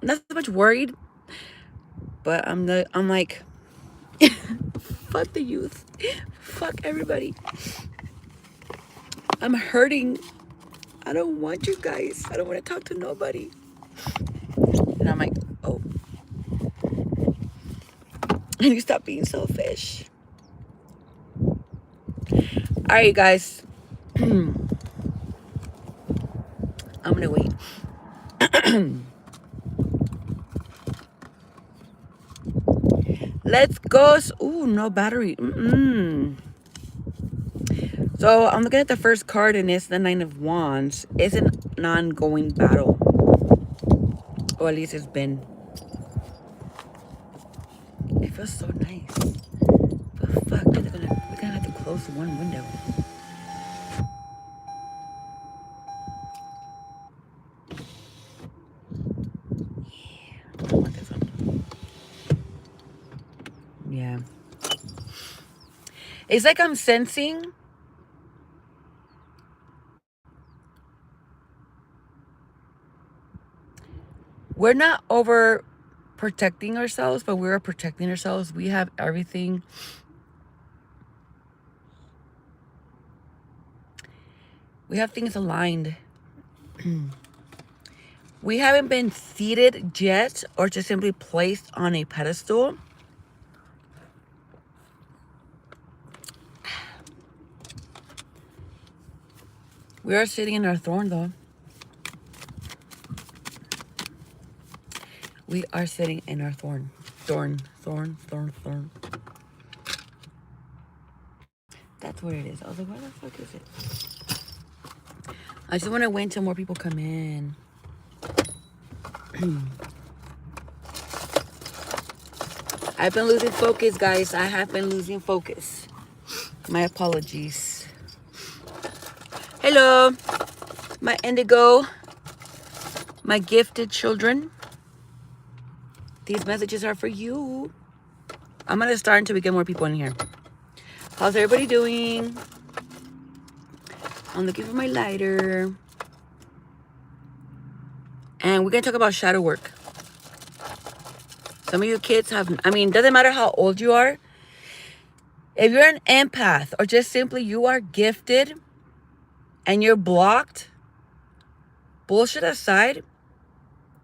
not so much worried, but I'm like, fuck the youth, fuck everybody. I'm hurting. I don't want you guys. I don't want to talk to nobody. And I'm like, oh, I need to stop being selfish. All right, guys. I'm gonna wait. Let's go. Ooh, no battery. So I'm looking at the first card, and it's the Nine of Wands. It's an ongoing battle, or at least it's been. It feels so nice. But fuck, we're gonna have to close one window. I want this one. Yeah. It's like I'm sensing. We're not over protecting ourselves, but we're protecting ourselves. We have everything. We have things aligned. We haven't been seated yet or just simply placed on a pedestal. We are sitting in our throne, though. We are sitting in our thorn. Thorn. That's what it is. I was like, where the fuck is it? I just want to wait until more people come in. I've been losing focus, guys. I have been losing focus. My apologies. Hello, my indigo, my gifted children. These messages are for you. I'm going to start until we get more people in here. How's everybody doing? I'm looking for my lighter. And we're going to talk about shadow work. Some of you kids have, doesn't matter how old you are. If you're an empath or just simply you are gifted and you're blocked, bullshit aside,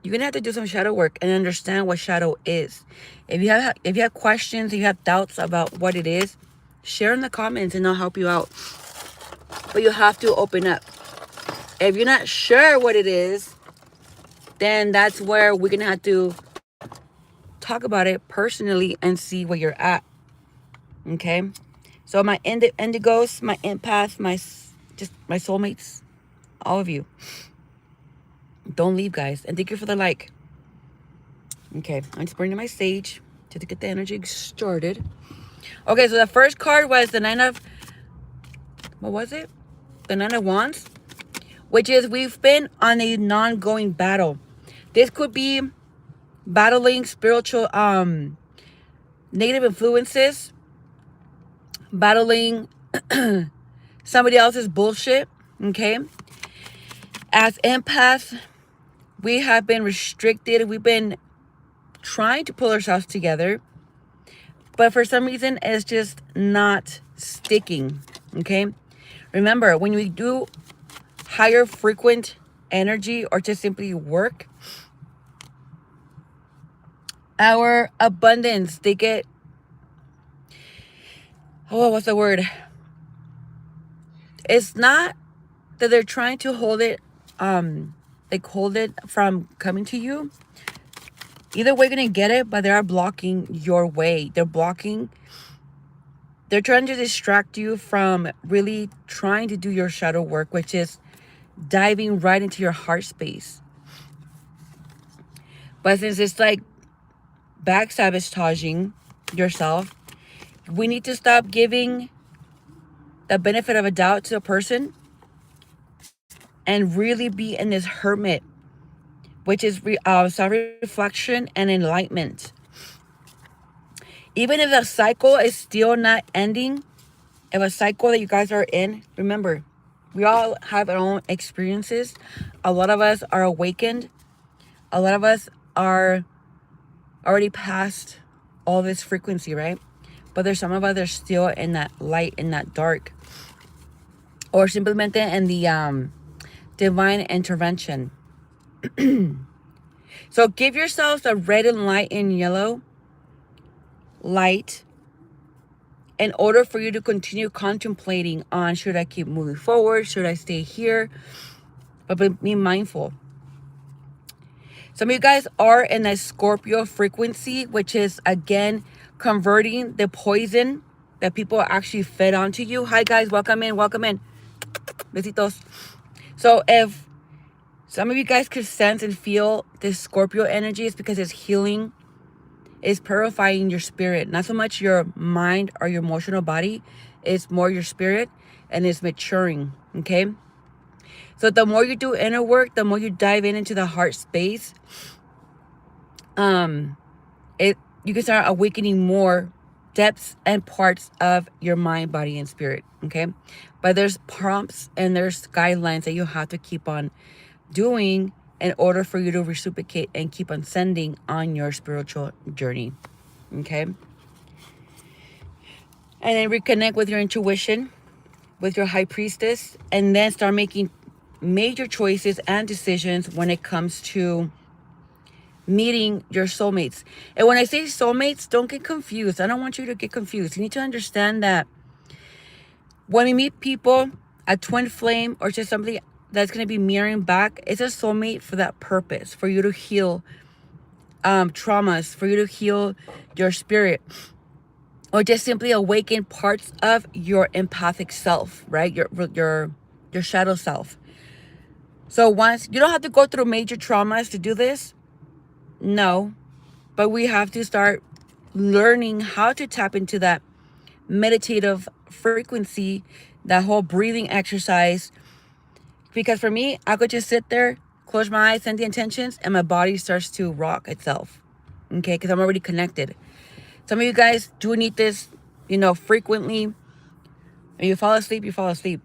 you're going to have to do some shadow work and understand what shadow is. If you have questions, if you have doubts about what it is, share in the comments and I'll help you out. But you have to open up. If you're not sure what it is, then that's where we're going to have to talk about it personally and see where you're at. Okay? So my indigos, my empath, my soulmates, all of you. Don't leave, guys. And thank you for the like. Okay, I'm just bringing my sage to get the energy started. Okay, so the first card was the Nine of... What was it? The Nine of Wands. Which is we've been on a non-going battle. This could be battling spiritual negative influences. Battling somebody else's bullshit. Okay? As empaths, we have been restricted. We've been trying to pull ourselves together. But for some reason, it's just not sticking. Okay? Remember, when we do higher frequent energy or just simply work, our abundance, they get... Oh, what's the word? It's not that they're trying to hold it, hold it from coming to you. Either way, you're going to get it, but they are blocking your way. They're trying to distract you from really trying to do your shadow work, which is diving right into your heart space. But since it's like back sabotaging yourself, we need to stop giving the benefit of a doubt to a person and really be in this hermit, which is self-reflection and enlightenment. Even if the cycle is still not ending, if a cycle that you guys are in, remember, we all have our own experiences. A lot of us are awakened. a lot of us are already past all this frequency, right? But there's some of us that are still in that light, in that dark, or simplemente in the divine intervention. So give yourselves a red and light and yellow light in order for you to continue contemplating on, should I keep moving forward? Should I stay here? But be mindful. Some of you guys are in a Scorpio frequency, which is, again, converting the poison that people actually fed onto you. Hi, guys. Welcome in. Welcome in. Besitos. So if some of you guys could sense and feel this Scorpio energy, it's because it's healing, it's purifying your spirit. Not so much your mind or your emotional body. It's more your spirit, and it's maturing, okay? So the more you do inner work, the more you dive into the heart space, you can start awakening more depths and parts of your mind, body, and spirit, okay? But there's prompts and there's guidelines that you have to keep on doing in order for you to reciprocate and keep on sending on your spiritual journey, okay? And then reconnect with your intuition, with your high priestess, and then start making major choices and decisions when it comes to meeting your soulmates. And when I say soulmates, don't get confused. I don't want you to get confused. You need to understand that when we meet people, a twin flame, or just somebody that's going to be mirroring back, it's a soulmate for that purpose, for you to heal traumas, for you to heal your spirit, or just simply awaken parts of your empathic self, right? Your shadow self. So once, you don't have to go through major traumas to do this. No, but we have to start learning how to tap into that meditative frequency, that whole breathing exercise. Because for me, I could just sit there, close my eyes, send the intentions, and my body starts to rock itself. Okay, because I'm already connected. Some of you guys do need this, frequently. When you fall asleep, you fall asleep.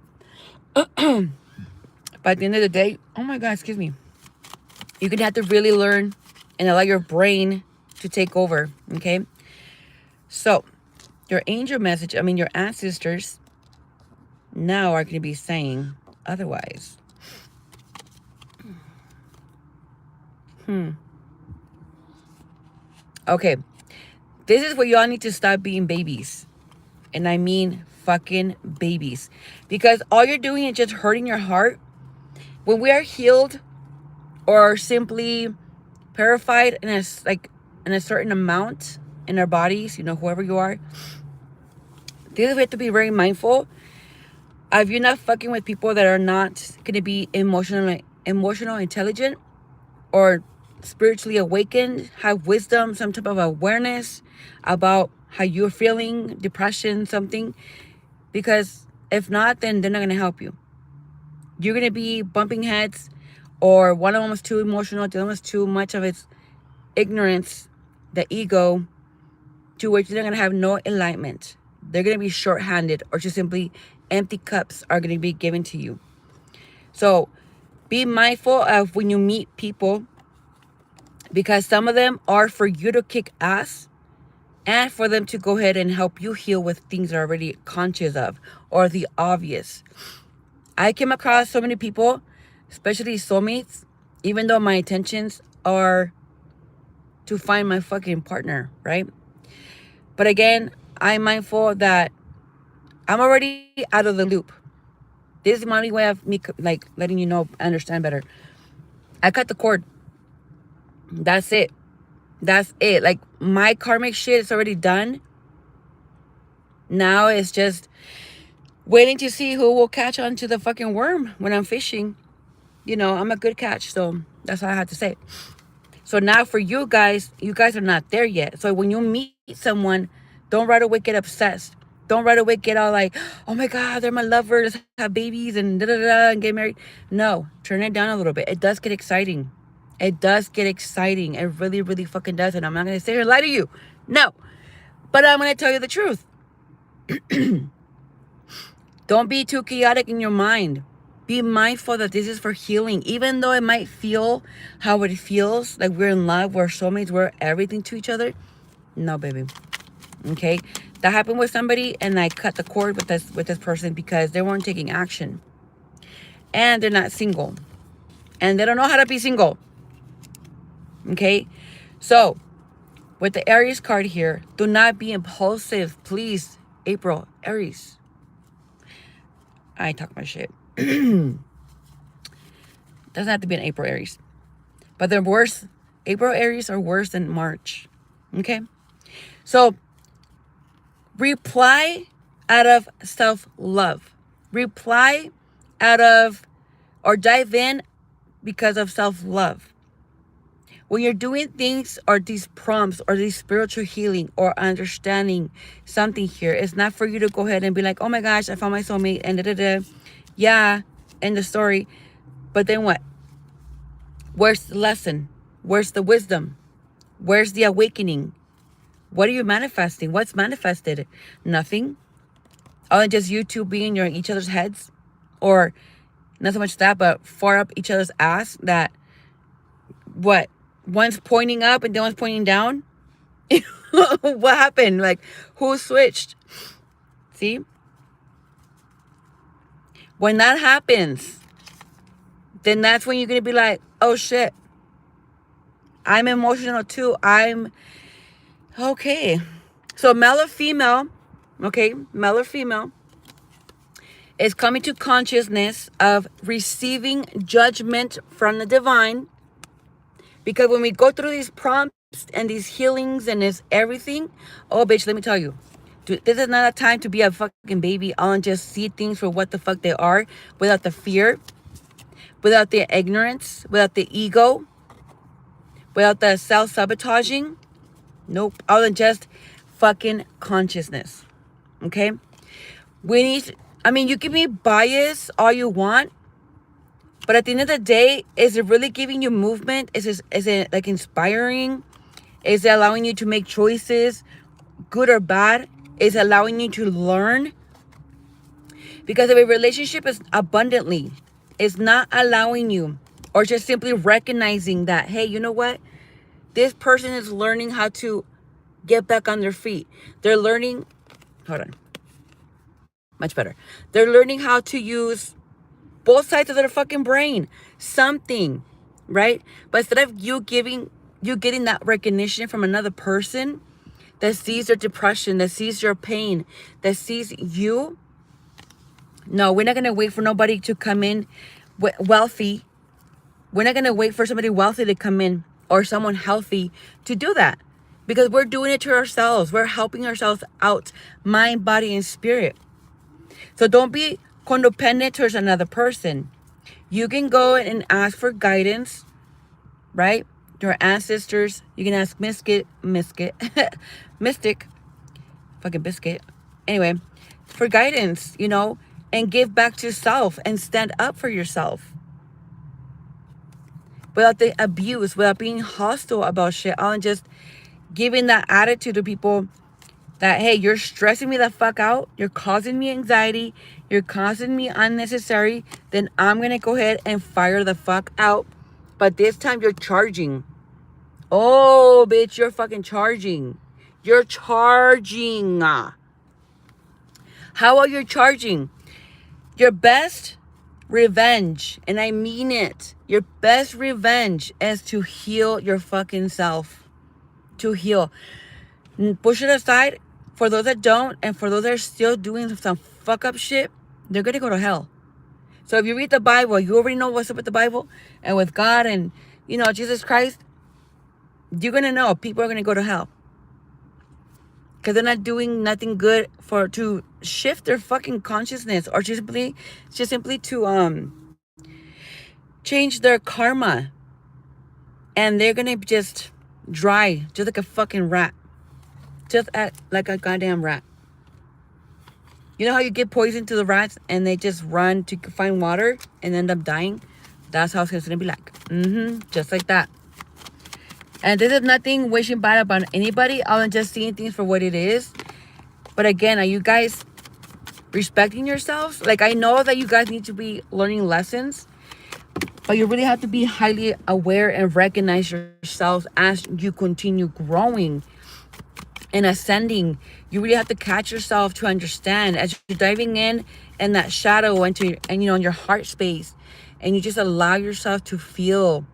But at the end of the day, oh my God, excuse me. You're going to have to really learn and allow your brain to take over, okay? So, your angel message, your ancestors now are going to be saying otherwise. Okay. This is where y'all need to stop being babies. And I mean fucking babies. Because all you're doing is just hurting your heart. When we are healed or simply purified in a certain amount in our bodies, whoever you are, we have to be very mindful of you not fucking with people that are not going to be emotional intelligent, or spiritually awakened, have wisdom, some type of awareness about how you're feeling, depression, something. Because if not, then they're not going to help you. You're going to be bumping heads, or one of them was too emotional, the other was too much of its ignorance, the ego, to which they're going to have no enlightenment. They're going to be short-handed, or just simply empty cups are going to be given to you. So be mindful of when you meet people, because some of them are for you to kick ass and for them to go ahead and help you heal with things you're already conscious of, or the obvious. I came across so many people, especially soulmates, even though my intentions are to find my fucking partner, right? But again, I'm mindful that I'm already out of the loop. This is my only way of me letting you know, understand better. I cut the cord. That's it. Like, my karmic shit is already done. Now it's just waiting to see who will catch on to the fucking worm when I'm fishing. I'm a good catch, so that's all I have to say. So now for you guys are not there yet. So when you meet someone, don't right away get obsessed. Don't right away get all like, oh my God, they're my lovers, have babies and da-da-da and get married. No, turn it down a little bit. It does get exciting. It does get exciting. It really, really fucking does. And I'm not going to sit here and lie to you. No. But I'm going to tell you the truth. Don't be too chaotic in your mind. Be mindful that this is for healing. Even though it might feel how it feels, like we're in love, we're soulmates, we're everything to each other. No, baby. Okay? That happened with somebody, and I cut the cord with this person because they weren't taking action. And they're not single. And they don't know how to be single. Okay? So, with the Aries card here, do not be impulsive, please. April, Aries. I talk my shit. Doesn't have to be an April Aries. But they're worse. April Aries are worse than March. Okay? So, reply out of self-love. Reply out of, or dive in because of self-love. When you're doing things or these prompts or these spiritual healing or understanding something here, it's not for you to go ahead and be like, oh my gosh, I found my soulmate and da-da-da. Yeah, end the story. But then what? Where's the lesson? Where's the wisdom? Where's the awakening? What are you manifesting? What's manifested? Nothing. Other than just you two being in each other's heads. Or not so much that, but far up each other's ass. That, what? One's pointing up and the one's pointing down? What happened? Like, who switched? See? When that happens, then that's when you're going to be like, oh shit. I'm emotional too. I'm okay. So male or female, okay, male or female, is coming to consciousness of receiving judgment from the divine. Because when we go through these prompts and these healings and this everything, oh bitch, let me tell you, dude, this is not a time to be a fucking baby and just see things for what the fuck they are, without the fear, without the ignorance, without the ego, without the self-sabotaging. Nope. Other than just fucking consciousness. Okay? We need, I mean, you can be biased all you want, but at the end of the day, is it really giving you movement? Is it like inspiring? Is it allowing you to make choices, good or bad? Is it allowing you to learn? Because if a relationship is abundantly, it's not allowing you, or just simply recognizing that, hey, you know what? This person is learning how to get back on their feet. They're learning, hold on, much better. They're learning how to use both sides of their fucking brain. Something, right? But instead of you getting that recognition from another person that sees your depression, that sees your pain, that sees you. No, we're not going to wait for nobody to come in wealthy. We're not going to wait for somebody wealthy to come in, or someone healthy to do that. Because we're doing it to ourselves. We're helping ourselves out, mind, body, and spirit. So don't be codependent towards another person. You can go and ask for guidance, right? Your ancestors. You can ask Mystic, fucking biscuit. Anyway, for guidance, you know, and give back to yourself and stand up for yourself. Without the abuse, without being hostile about shit, and just giving that attitude to people that, hey, you're stressing me the fuck out. You're causing me anxiety. You're causing me unnecessary. Then I'm going to go ahead and fire the fuck out. But this time you're charging. Oh, bitch, you're fucking charging. You're charging. How are you charging? Your best revenge, and I mean it, your best revenge is to heal your fucking self. To heal. Push it aside. For those that don't, and for those that are still doing some fuck up shit, they're gonna go to hell. So if you read the Bible, you already know what's up with the Bible and with God and, you know, Jesus Christ. You're gonna know people are gonna go to hell because they're not doing nothing good to shift their fucking consciousness, or just simply to change their karma, and they're gonna just dry, just like a fucking rat. Just act like a goddamn rat. You know how you give poison to the rats and they just run to find water and end up dying? That's how it's going to be like. Just like that. And this is nothing wishing bad about anybody. I'm just seeing things for what it is. But again, are you guys respecting yourselves. Like, I know that you guys need to be learning lessons, but you really have to be highly aware and recognize yourselves as you continue growing and ascending. You really have to catch yourself to understand as you're diving in that shadow into, and in your heart space, and you just allow yourself to feel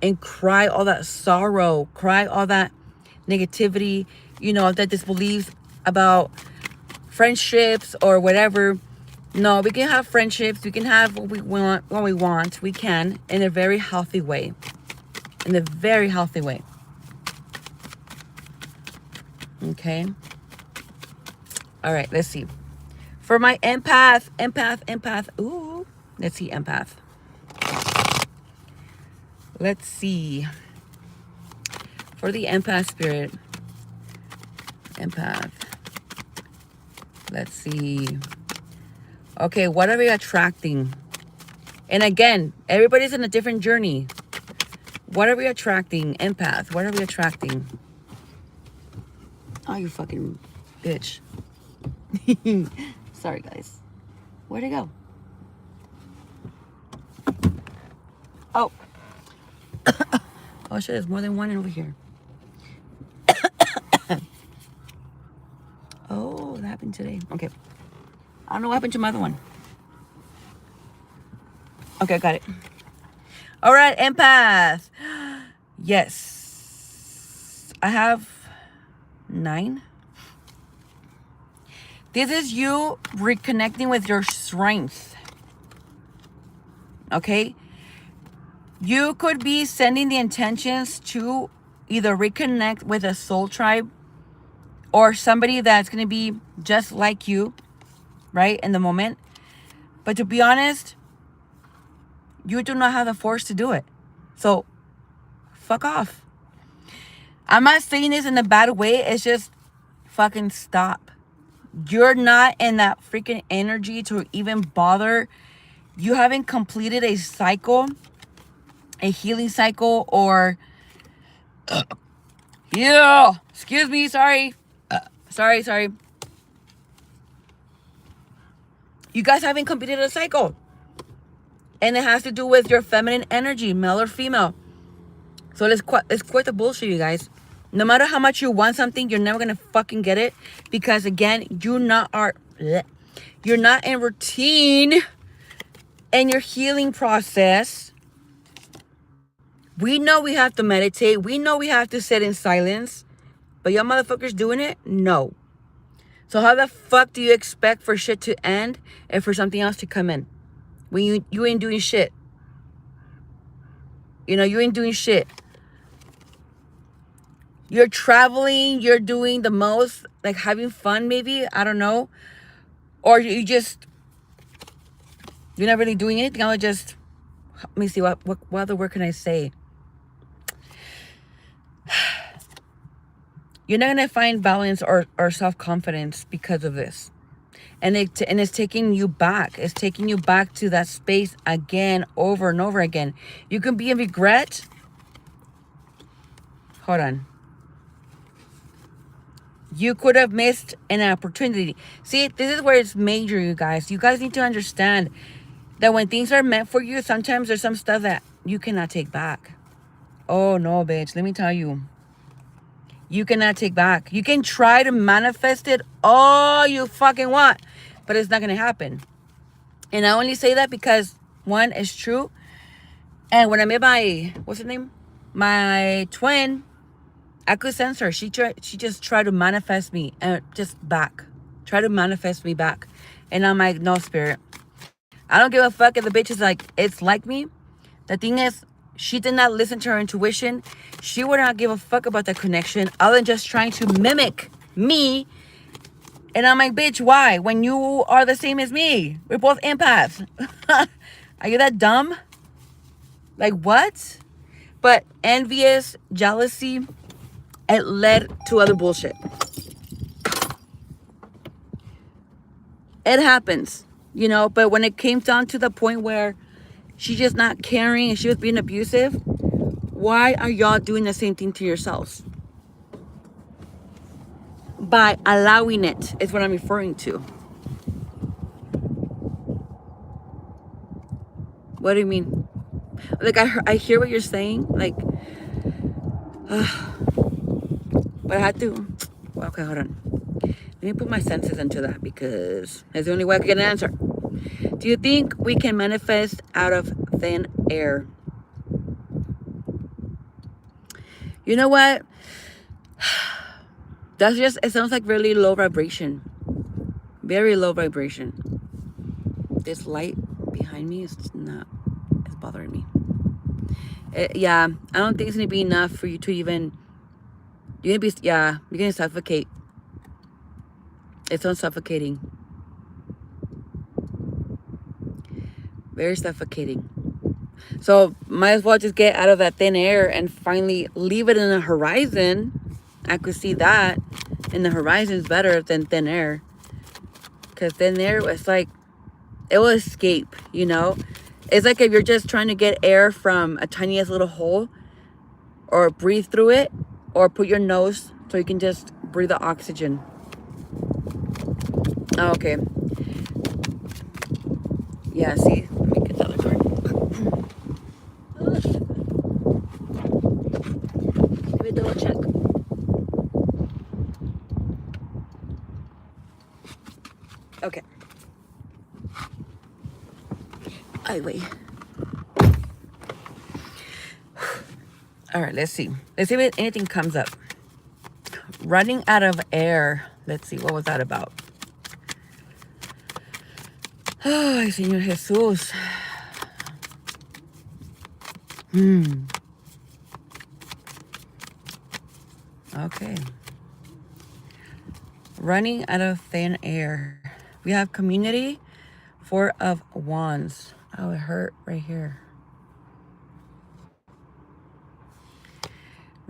and cry all that sorrow, cry all that negativity, that disbelief about friendships or whatever. No, we can have friendships. We can have what we want when we want. We can, in a very healthy way. In a very healthy way. Okay. All right, let's see. For my empath. Ooh, let's see, empath. Let's see. For the empath spirit. Empath. Let's see. Okay, what are we attracting? And again, everybody's in a different journey. What are we attracting? Empath, what are we attracting? Oh, you fucking bitch. Sorry, guys. Where'd it go? Oh. Oh, shit, there's more than one over here. Oh, that happened today. Okay. I don't know what happened to my other one. Okay, got it. All right, empath. Yes. I have 9. This is you reconnecting with your strength. Okay? You could be sending the intentions to either reconnect with a soul tribe or somebody that's going to be just like you, right, in the moment. But to be honest, you do not have the force to do it. So, fuck off. I'm not saying this in a bad way. It's just fucking stop. You're not in that freaking energy to even bother. You haven't completed a cycle, a healing cycle, or... yeah, excuse me, sorry. Sorry. You guys haven't completed a cycle. And it has to do with your feminine energy, male or female. So let's quit the bullshit, you guys. No matter how much you want something, you're never gonna fucking get it. Because again, you're not in routine in your healing process. We know we have to meditate. We know we have to sit in silence. But y'all motherfuckers doing it? No. So how the fuck do you expect for shit to end and for something else to come in? When you ain't doing shit. You ain't doing shit. You're traveling, you're doing the most, like having fun maybe, I don't know. Or you're not really doing anything. Let me see, what other word can I say? You're not going to find balance or self-confidence because of this. And it's taking you back. It's taking you back to that space again, over and over again. You can be in regret. Hold on. You could have missed an opportunity. See, this is where it's major, you guys. You guys need to understand that when things are meant for you, sometimes there's some stuff that you cannot take back. Oh, no, bitch. Let me tell you. You cannot take back. You can try to manifest it all you fucking want, but it's not going to happen. And I only say that because, one, it's true. And when I met what's her name? My twin, I could sense her. She just tried to manifest me and just back. Try to manifest me back. And I'm like, no, spirit. I don't give a fuck if the bitch is like, it's like me. The thing is, she did not listen to her intuition. She would not give a fuck about that connection other than just trying to mimic me. And I'm like, bitch, why? When you are the same as me. We're both empaths. Are you that dumb? Like, what? But envious, jealousy, it led to other bullshit. It happens, but when it came down to the point where she's just not caring and she was being abusive, why are y'all doing the same thing to yourselves? By allowing it is what I'm referring to. What do you mean? Like, I hear what you're saying. Like, but I had to. Well, okay, hold on. Let me put my senses into that because that's the only way I can get an answer. Do you think we can manifest out of thin air? You know what? That's just, it sounds like really low vibration. Very low vibration. This light behind me is not, it's bothering me. Yeah, I don't think it's gonna be enough for you to even, you're gonna suffocate. It sounds suffocating. Very suffocating. So might as well just get out of that thin air and finally leave it in the horizon. I could see that. And the horizon is better than thin air. Because thin air was like, it will escape, you know? It's like if you're just trying to get air from a tiniest little hole, or breathe through it, or put your nose so you can just breathe the oxygen. Oh, okay. Yeah, see? Let me get the other card. Let me double check. Okay. Ay, wait. All right, let's see. Let's see if anything comes up. Running out of air. Let's see, what was that about? Ay, Señor Jesús. Okay. Running out of thin air. We have community, 4 of Wands. Oh, it hurt right here.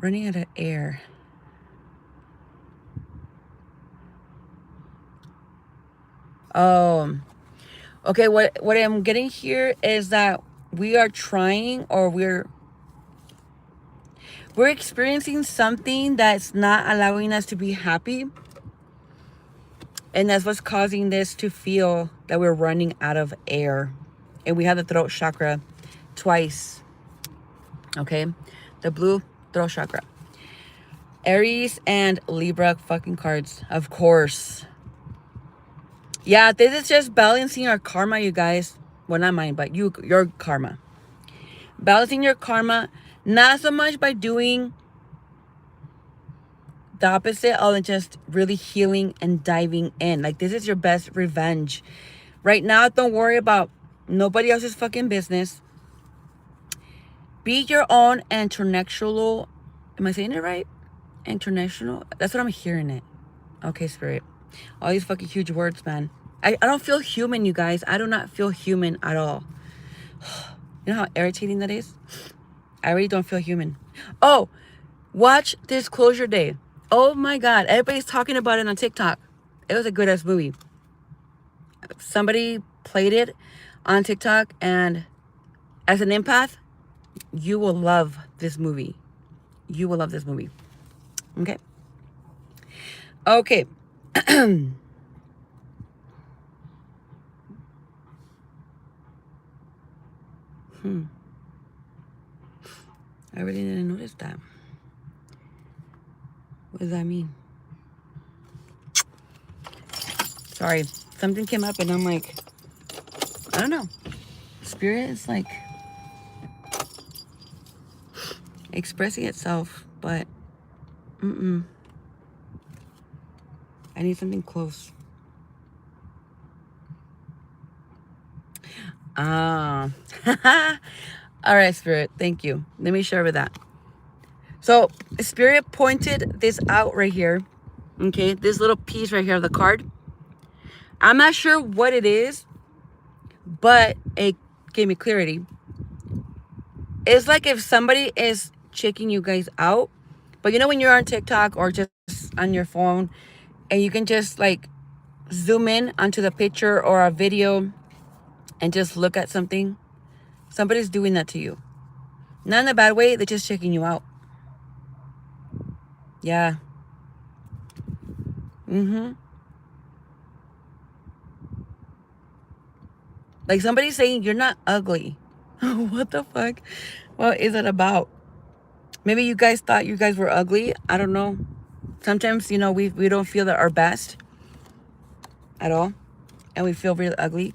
Running out of air. Okay, what I'm getting here is that we are trying, or we're experiencing something that's not allowing us to be happy. And that's what's causing this to feel that we're running out of air. And we have the throat chakra twice. Okay? The blue throat chakra. Aries and Libra fucking cards, of course. Yeah, this is just balancing our karma, you guys. Well, not mine, but your karma. Balancing your karma, not so much by doing the opposite of just really healing and diving in. Like, this is your best revenge. Right now, don't worry about nobody else's fucking business. Be your own international. Am I saying it right? International? That's what I'm hearing it. Okay, Spirit. All these fucking huge words, man. I don't feel human, you guys. I do not feel human at all. You know how irritating that is? I really don't feel human. Oh, watch Disclosure Day. Oh my God. Everybody's talking about it on TikTok. It was a good ass movie. Somebody played it on TikTok, and as an empath, you will love this movie. You will love this movie. Okay? Okay. I really didn't notice that. What does that mean? Sorry. Something came up and I'm like, I don't know. Spirit is like expressing itself, but I need something close. Ah. All right, Spirit. Thank you. Let me share with that. So, Spirit pointed this out right here. Okay, this little piece right here of the card. I'm not sure what it is, but it gave me clarity. It's like if somebody is checking you guys out, but you know when you're on TikTok or just on your phone, and you can just like zoom in onto the picture or a video and just look at something. Somebody's doing that to you. Not in a bad way, they're just checking you out. Yeah. Like somebody's saying, you're not ugly. What the fuck? What is it about? Maybe you guys thought you guys were ugly. I don't know. Sometimes, we don't feel that our best at all. And we feel really ugly.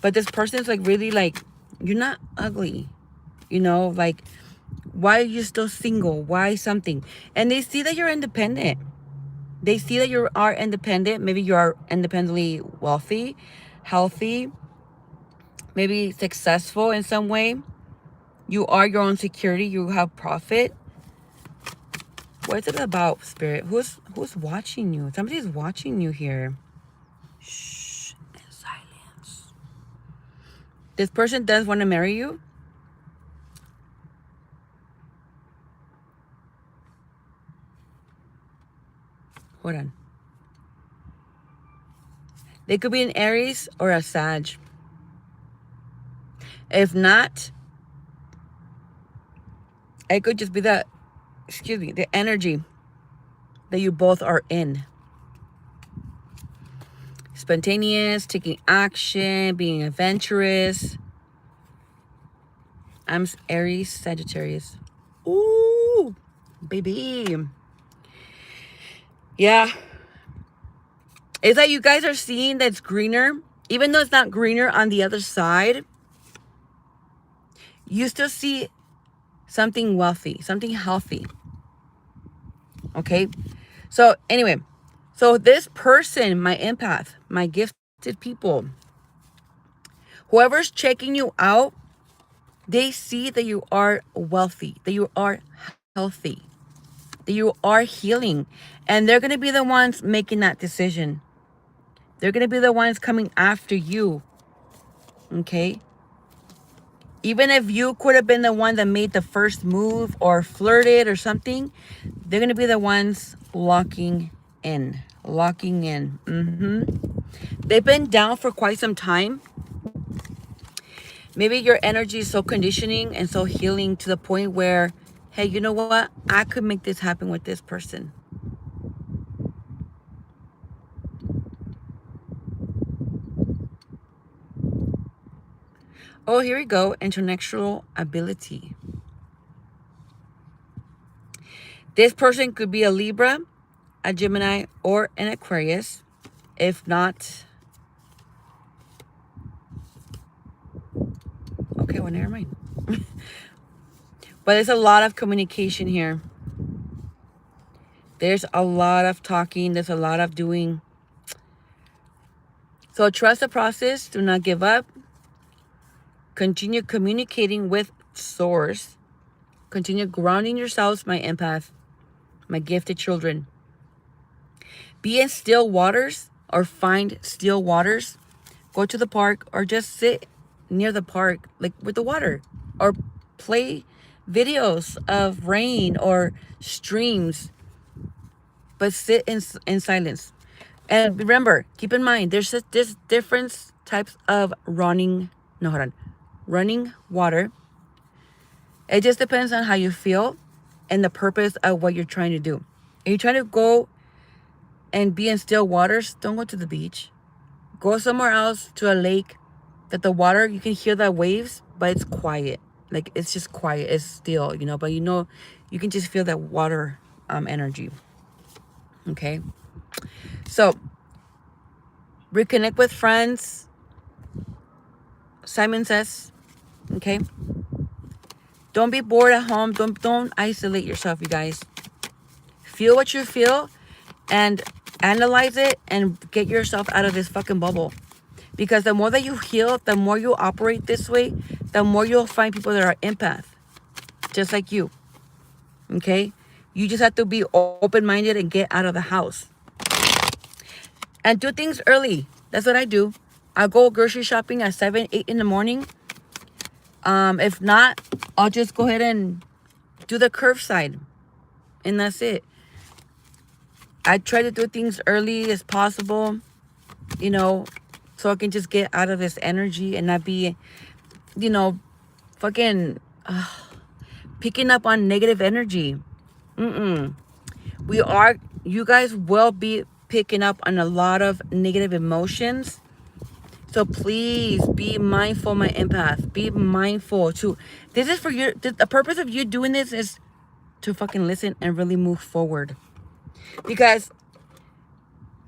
But this person's like really like, you're not ugly. Like, why are you still single? Why something? And they see that you're independent. They see that you are independent. Maybe you are independently wealthy, healthy, maybe successful in some way. You are your own security. You have profit. What is it about, Spirit? Who's watching you? Somebody's watching you here. Shh. In silence. This person does want to marry you. Hold on. They could be an Aries or a Sag. If not, it could just be the energy that you both are in. Spontaneous, taking action, being adventurous. I'm Aries, Sagittarius. Ooh, baby. Yeah. It's like you guys are seeing that's greener. Even though it's not greener on the other side, you still see something wealthy, something healthy. Okay? So anyway, so this person, my empath, my gifted people, whoever's checking you out, they see that you are wealthy, that you are healthy, that you are healing. And they're going to be the ones making that decision. They're going to be the ones coming after you. Okay? Even if you could have been the one that made the first move or flirted or something, they're going to be the ones locking in. They've been down for quite some time. Maybe your energy is so conditioning and so healing to the point where, hey, you know what? I could make this happen with this person. Oh, here we go. Intellectual ability. This person could be a Libra, a Gemini, or an Aquarius. If not, okay, well, never mind. But there's a lot of communication here. There's a lot of talking. There's a lot of doing. So trust the process. Do not give up. Continue communicating with Source. Continue grounding yourselves, my empath, my gifted children. Be in still waters or find still waters. Go to the park or just sit near the park, like with the water. Or play videos of rain or streams. But sit in silence. And remember, keep in mind, there's different types of running water. It just depends on how you feel and the purpose of what you're trying to do. If you're trying to go and be in still waters, don't go to the beach. Go somewhere else to a lake that the water, you can hear the waves, but it's quiet. Like, it's just quiet. It's still, but you can just feel that water energy. Okay? So, reconnect with friends. Simon says, okay? Don't be bored at home. Don't isolate yourself, you guys. Feel what you feel and analyze it and get yourself out of this fucking bubble. Because the more that you heal, the more you operate this way, the more you'll find people that are empath. Just like you. Okay? You just have to be open-minded and get out of the house. And do things early. That's what I do. I go grocery shopping at 7, 8 in the morning. If not, I'll just go ahead and do the curbside. And that's it. I try to do things early as possible, so I can just get out of this energy and not be, fucking picking up on negative energy. You guys will be picking up on a lot of negative emotions. So please be mindful, my empath. Be mindful to, this is for you. The purpose of you doing this is to fucking listen and really move forward. Because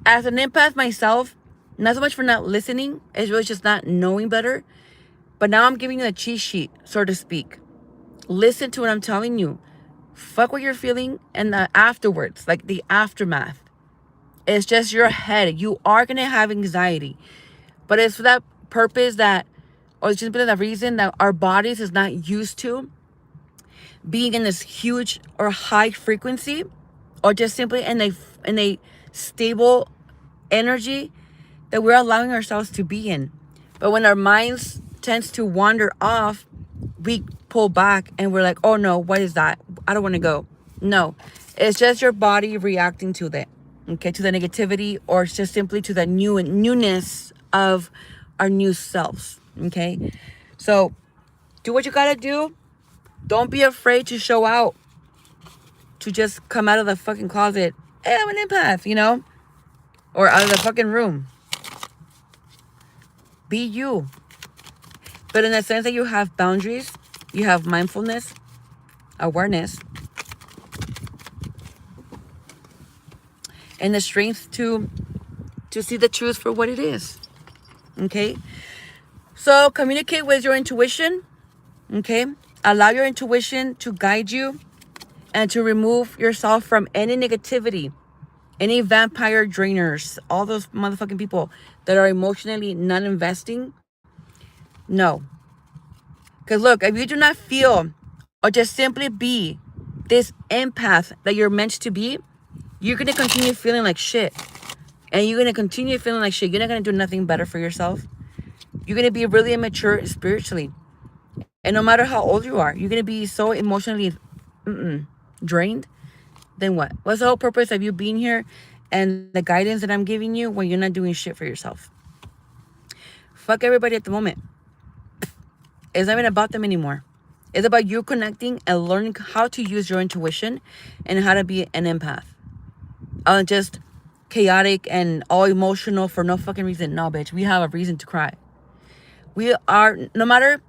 as an empath myself, not so much for not listening, it's really just not knowing better. But now I'm giving you a cheat sheet, so to speak. Listen to what I'm telling you. Fuck what you're feeling and the afterwards, like the aftermath. It's just your head. You are going to have anxiety. But it's for that purpose that, or it's just because of the reason that our bodies is not used to being in this huge or high frequency, or just simply in a stable energy that we're allowing ourselves to be in. But when our minds tends to wander off, we pull back and we're like, oh no, what is that? I don't want to go. No, it's just your body reacting to that, okay, to the negativity, or just simply to the newness of our new selves, okay? So do what you gotta do. Don't be afraid to show out, to just come out of the fucking closet. Hey, I'm an empath, you know? Or out of the fucking room. Be you. But in the sense that you have boundaries, you have mindfulness, awareness, and the strength to see the truth for what it is. Okay? So communicate with your intuition. Okay? Allow your intuition to guide you and to remove yourself from any negativity, any vampire drainers, all those motherfucking people that are emotionally not investing. No. Because look, if you do not feel or just simply be this empath that you're meant to be, you're going to continue feeling like shit. And you're going to continue feeling like shit. You're not going to do nothing better for yourself. You're going to be really immature spiritually. And no matter how old you are, you're going to be so emotionally drained. Then what? What's the whole purpose of you being here and the guidance that I'm giving you when you're not doing shit for yourself? Fuck everybody at the moment. It's not even about them anymore. It's about you connecting and learning how to use your intuition and how to be an empath. Just chaotic and all emotional for no fucking reason. No, bitch. We have a reason to cry. We are, no matter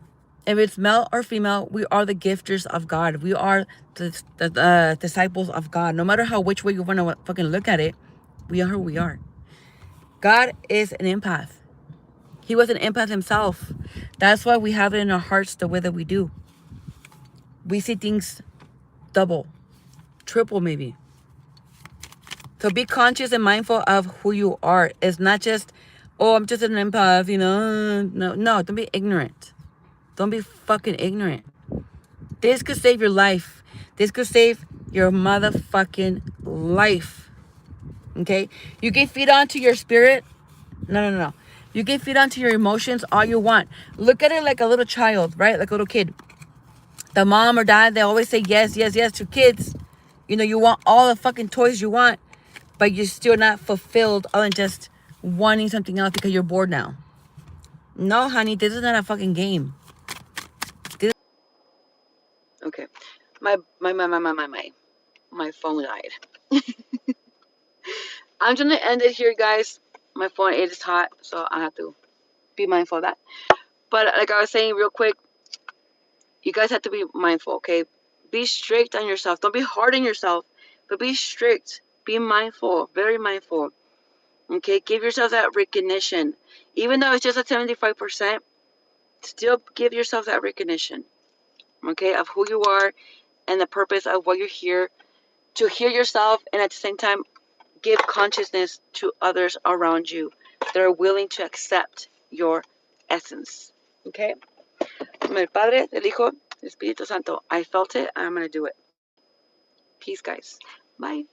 if it's male or female, we are the gifters of God. We are the disciples of God. No matter which way you want to fucking look at it, we are who we are. God is an empath. He was an empath himself. That's why we have it in our hearts the way that we do. We see things double, triple maybe. So be conscious and mindful of who you are. It's not just, oh, I'm just an empath, you know. No, don't be ignorant. Don't be fucking ignorant. This could save your life. This could save your motherfucking life. Okay? You can feed onto your spirit. No. You can feed onto your emotions all you want. Look at it like a little child, right? Like a little kid. The mom or dad, they always say yes to kids. You know, you want all the fucking toys you want, but you're still not fulfilled other than just wanting something else because you're bored now. No, honey, this is not a fucking game. Okay. My phone died. I'm gonna end it here, guys. My phone, it is hot, so I have to be mindful of that. But like I was saying real quick, you guys have to be mindful, okay? Be strict on yourself. Don't be hard on yourself, but be strict. Be mindful, very mindful. Okay, give yourself that recognition. Even though it's just at 75%, still give yourself that recognition, okay, of who you are and the purpose of what you're here to hear yourself, and at the same time, give consciousness to others around you that are willing to accept your essence, okay? El Padre, del Hijo, del Espíritu Santo. I felt it, I'm going to do it. Peace, guys. Bye.